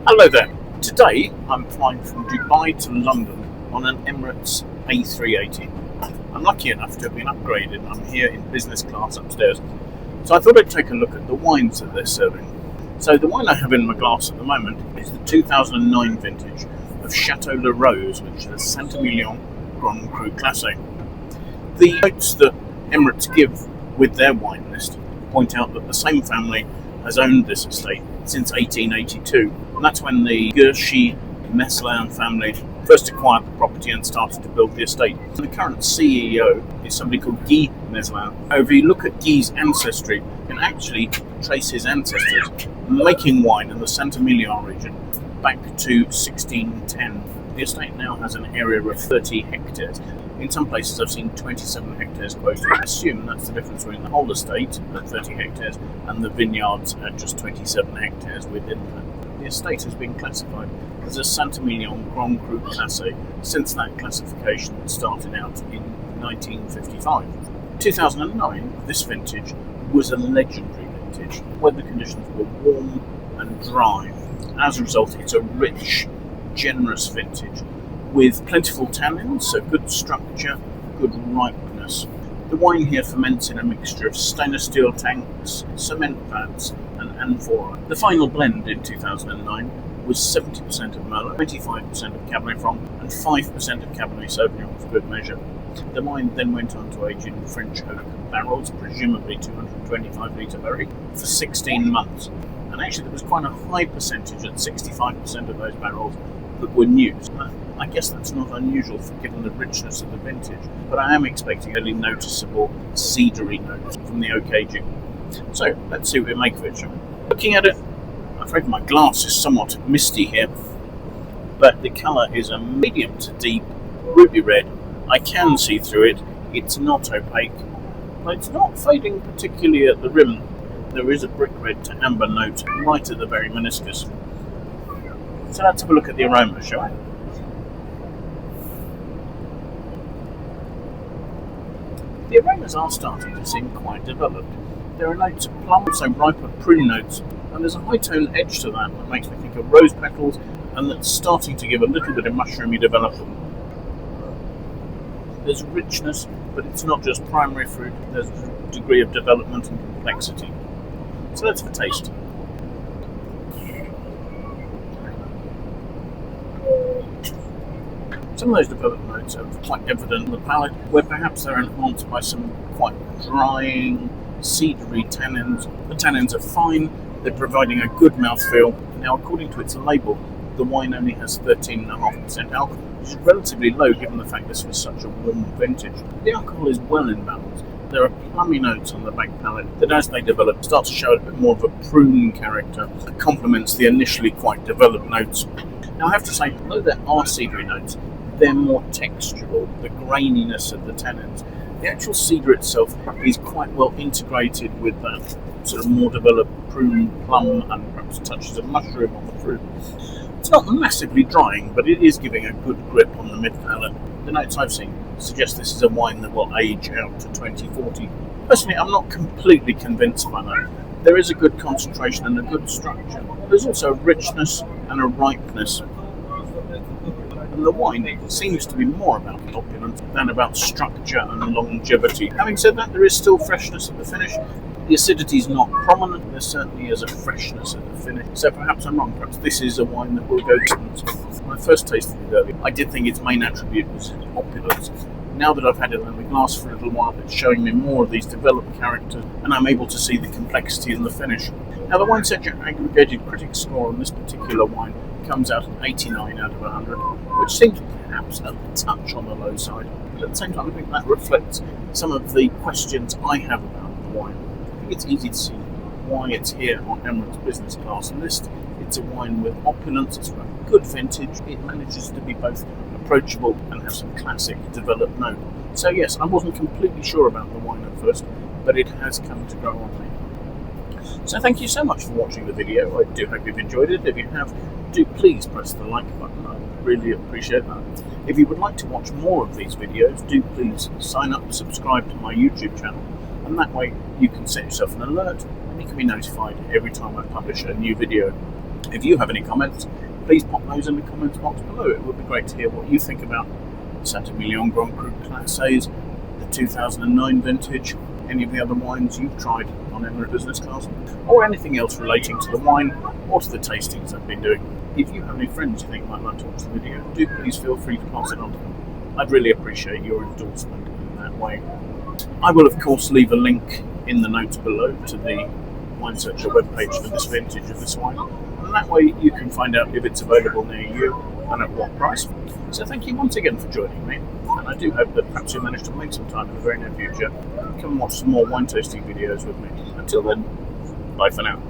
Hello there. Today I'm flying from Dubai to London on an Emirates A380. I'm lucky enough to have been upgraded and I'm here in business class upstairs. So I thought I'd take a look at the wines that they're serving. So the wine I have in my glass at the moment is the 2009 vintage of Chateau Laroze, which is Saint Emilion Grand Cru Classé. The notes that Emirates give with their wine list point out that the same family has owned this estate since 1882, and that's when the Gurchy Meslin family first acquired the property and started to build the estate. The current CEO is somebody called Georges Meslin. However, if you look at Guy's ancestry, you can actually trace his ancestors making wine in the Saint Emilion region back to 1610. The estate now has an area of 30 hectares. In some places I've seen 27 hectares quoted. I assume that's the difference between the whole estate at 30 hectares and the vineyards at just 27 hectares within that. The estate has been classified as a Saint Emilion Grand Cru Classé since that classification started out in 1955. 2009, this vintage was a legendary vintage. Weather conditions were warm and dry. As a result, it's a rich, generous vintage with plentiful tannins, so good structure, good ripeness. The wine here ferments in a mixture of stainless steel tanks, cement vats and amphora. The final blend in 2009 was 70% of Merlot, 25% of Cabernet Franc and 5% of Cabernet Sauvignon for good measure. The wine then went on to age in French oak barrels, presumably 225 litre barrique, for 16 months. And actually there was quite a high percentage at 65% of those barrels that were new. I guess that's not unusual given the richness of the vintage, but I am expecting a really noticeable cedary note from the oak aging. So let's see what we make of it, shall we? Looking at it, I'm afraid my glass is somewhat misty here, but the colour is a medium to deep ruby red. I can see through it, it's not opaque, but it's not fading particularly at the rim. There is a brick red to amber note right at the very meniscus. So let's have a look at the aroma, shall we? The aromas are starting to seem quite developed. There are notes of plum, so riper prune notes, and there's a high tone edge to that makes me think of rose petals, and that's starting to give a little bit of mushroomy development. There's richness, but it's not just primary fruit, there's a degree of development and complexity. So let's have a taste. Some of those developed notes are quite evident in the palate, where perhaps they're enhanced by some quite drying, cedary tannins. The tannins are fine, they're providing a good mouthfeel. Now, according to its label, the wine only has 13.5% alcohol, which is relatively low given the fact this was such a warm vintage. The alcohol is well in balance. There are plummy notes on the back palate that, as they develop, start to show a bit more of a prune character that complements the initially quite developed notes. Now, I have to say, although there are cedary notes, they're more textural, the graininess of the tannins. The actual cedar itself is quite well integrated with that sort of more developed prune, plum, and perhaps touches of mushroom on the fruit. It's not massively drying, but it is giving a good grip on the mid-palate. The notes I've seen suggest this is a wine that will age out to 2040. Personally, I'm not completely convinced by that. There is a good concentration and a good structure. There's also a richness and a ripeness. And the wine seems to be more about opulence than about structure and longevity. Having said that, there is still freshness at the finish. The acidity is not prominent, there certainly is a freshness at the finish. So perhaps I'm wrong, perhaps this is a wine that will go to. When I first tasted it earlier, I did think its main attribute was opulence. Now that I've had it in the glass for a little while, it's showing me more of these developed characters, and I'm able to see the complexity in the finish. Now, the Wine Centre aggregated critics score on this particular wine comes out at 89 out of 100, which seems perhaps a touch on the low side. But at the same time, I think that reflects some of the questions I have about the wine. I think it's easy to see why it's here on Emirates Business Class list. It's a wine with opulence, it's got good vintage, it manages to be both approachable and have some classic developed note. So yes, I wasn't completely sure about the wine at first, but it has come to grow on me. So thank you so much for watching the video. I do hope you've enjoyed it. If you have, do please press the like button. I really appreciate that. If you would like to watch more of these videos, do please sign up and subscribe to my YouTube channel, and that way you can set yourself an alert and you can be notified every time I publish a new video. If you have any comments, please pop those in the comments box below. It would be great to hear what you think about Saint Emilion Grand Cru Classé, the 2009 vintage, any of the other wines you've tried on Emirates Business Class, or anything else relating to the wine or to the tastings I've been doing. If you have any friends you think might like to watch the video, do please feel free to pass it on to them. I'd really appreciate your endorsement in that way. I will of course leave a link in the notes below to the Wine Searcher webpage for this vintage of this wine, and that way you can find out if it's available near you and at what price. So thank you once again for joining me, and I do hope that perhaps you manage to make some time in the very near future. Come and watch some more wine tasting videos with me. Until then, bye for now.